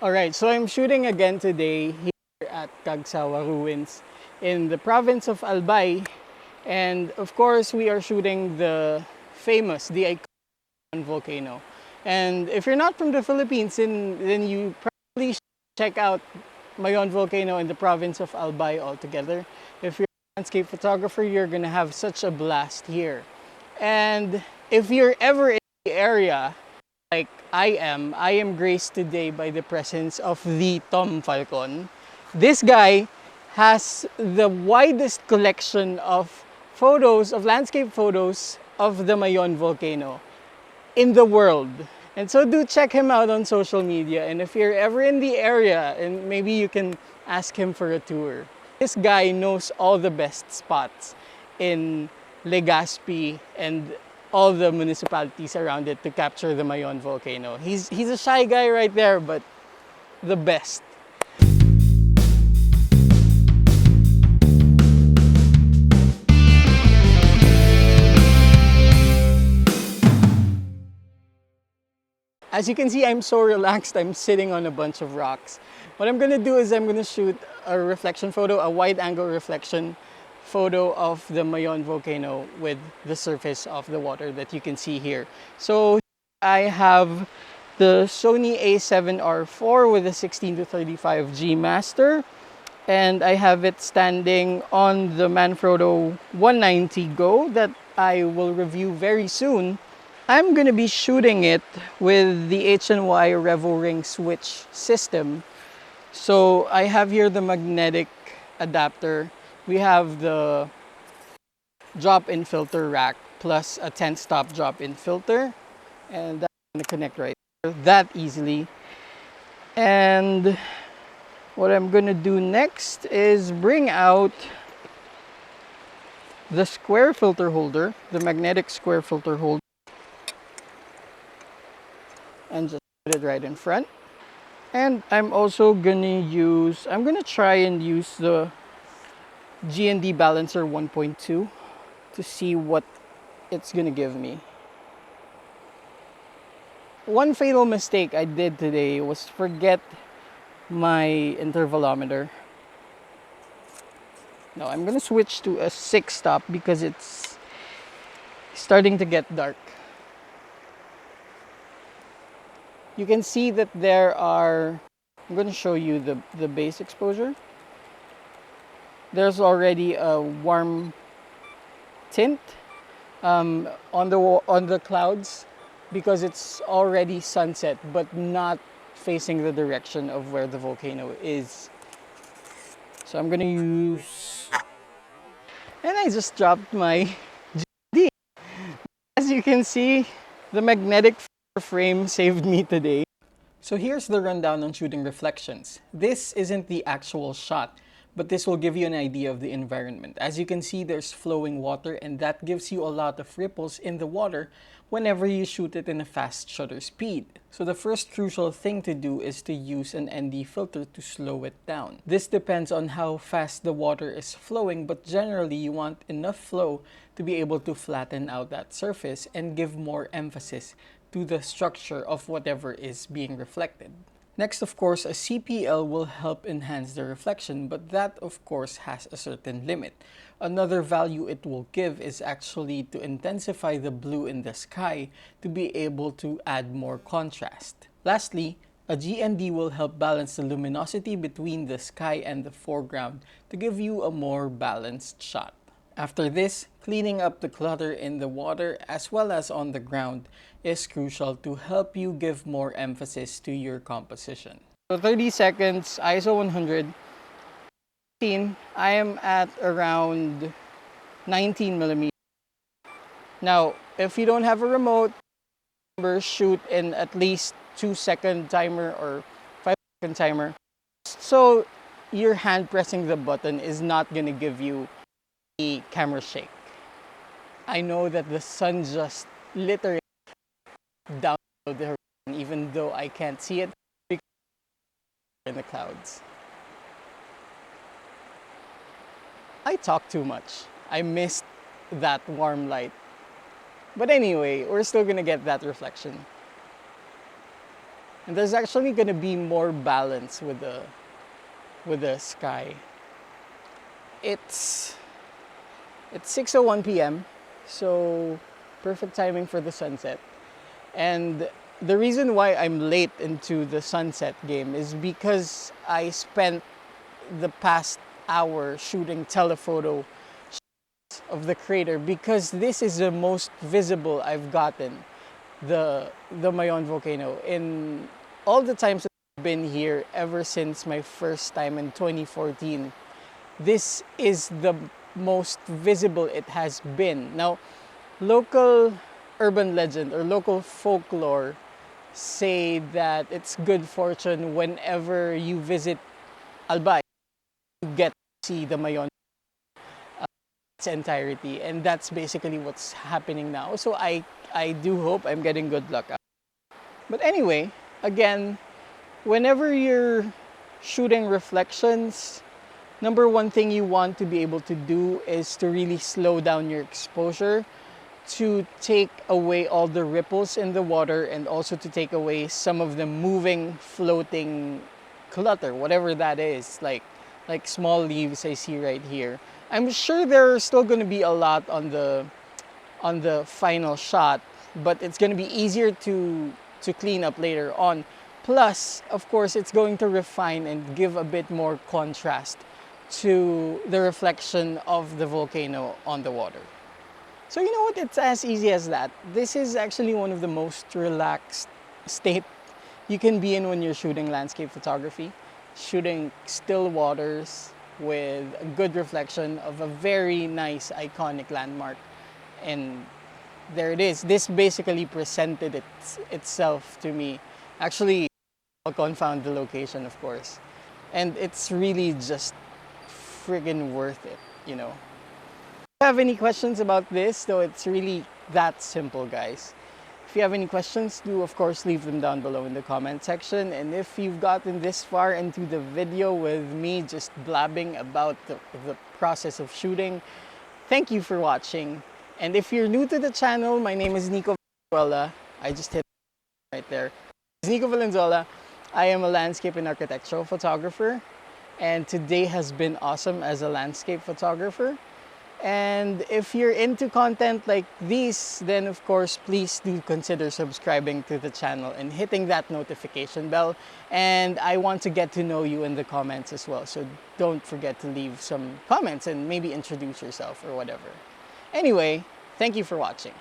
Alright, so I'm shooting again today here at Cagsawa Ruins in the province of Albay. And of course, we are shooting the iconic volcano. And if you're not from the Philippines, then you probably should check out Mayon volcano in the province of Albay altogether. If you're a landscape photographer, you're gonna have such a blast here. And if you're ever in the area, like I am graced today by the presence of the Tom Falcon. This guy has the widest collection of photos, of landscape photos of the Mayon volcano in the world. And so do check him out on social media. And if you're ever in the area, and maybe you can ask him for a tour. This guy knows all the best spots in Legazpi and all the municipalities around it to capture the Mayon volcano. He's a shy guy right there, but the best. As you can see, I'm so relaxed. I'm sitting on a bunch of rocks. What I'm gonna do is I'm gonna shoot a reflection photo, a wide angle reflection photo of the Mayon volcano with the surface of the water that you can see here. So I have the Sony A7IV with a 16 to 35 G master, and I have it standing on the Manfrotto 190 Go that I will review very soon. I'm gonna be shooting it with the HNY RevoRing switch system. So I have here the magnetic adapter. We have the drop-in filter rack plus a 10-stop drop-in filter, and that's gonna connect right there that easily. And what I'm gonna do next is bring out the square filter holder, the magnetic square filter holder, and just put it right in front. And I'm also gonna try and use the G&D Balancer 1.2 to see what it's gonna give me. One fatal mistake I did today was forget my intervalometer. Now I'm gonna switch to a 6-stop because it's starting to get dark. You can see that I'm going to show you the base exposure. There's already a warm tint on the clouds because it's already sunset, but not facing the direction of where the volcano is. So I'm going to use, and I just dropped my GD. As you can see, the magnetic frame saved me today. So here's the rundown on shooting reflections. This isn't the actual shot, but this will give you an idea of the environment. As you can see, there's flowing water, and that gives you a lot of ripples in the water whenever you shoot it in a fast shutter speed. So the first crucial thing to do is to use an ND filter to slow it down. This depends on how fast the water is flowing, but generally you want enough flow to be able to flatten out that surface and give more emphasis to the structure of whatever is being reflected. Next, of course, a CPL will help enhance the reflection, but that of course has a certain limit. Another value it will give is actually to intensify the blue in the sky to be able to add more contrast. Lastly, a GND will help balance the luminosity between the sky and the foreground to give you a more balanced shot. After this, cleaning up the clutter in the water as well as on the ground is crucial to help you give more emphasis to your composition. So 30 seconds, ISO 100. I am at around 19 millimeters. Now, if you don't have a remote, shoot in at least 2-second timer or 5-second timer. So your hand pressing the button is not gonna give you a camera shake. I know that the sun just literally down the horizon, even though I can't see it because in the clouds. I talk too much. I missed that warm light. But anyway, we're still gonna get that reflection. And there's actually going to be more balance with the sky. It's 6:01 p.m. so perfect timing for the sunset. And the reason why I'm late into the sunset game is because I spent the past hour shooting telephoto of the crater, because this is the most visible I've gotten the Mayon volcano in all the times that I've been here ever since my first time in 2014. This is the most visible it has been. Now, local urban legend or local folklore say that it's good fortune whenever you visit Albay, you get to see the Mayon its entirety, and that's basically what's happening now. So I do hope I'm getting good luck. But anyway, again, whenever you're shooting reflections, number one thing you want to be able to do is to really slow down your exposure, to take away all the ripples in the water, and also to take away some of the moving, floating clutter, whatever that is, like small leaves I see right here. I'm sure there are still going to be a lot on the final shot, but it's going to be easier to clean up later on. Plus, of course, it's going to refine and give a bit more contrast to the reflection of the volcano on the water. So you know what, it's as easy as that. This is actually one of the most relaxed state you can be in when you're shooting landscape photography. Shooting still waters with a good reflection of a very nice iconic landmark. And there it is. This basically presented itself to me. Actually, I'll confound the location, of course. And it's really just friggin' worth it, you know. If you have any questions about this, though, it's really that simple, guys. If you have any questions, do of course leave them down below in the comment section. And if you've gotten this far into the video with me just blabbing about the process of shooting, thank you for watching. And if you're new to the channel, my name is Nicco Valenzuela. I just hit right there. It's Nicco Valenzuela. I am a landscape and architectural photographer, and today has been awesome as a landscape photographer. And if you're into content like these, then of course, please do consider subscribing to the channel and hitting that notification bell. And I want to get to know you in the comments as well. So don't forget to leave some comments and maybe introduce yourself or whatever. Anyway, thank you for watching.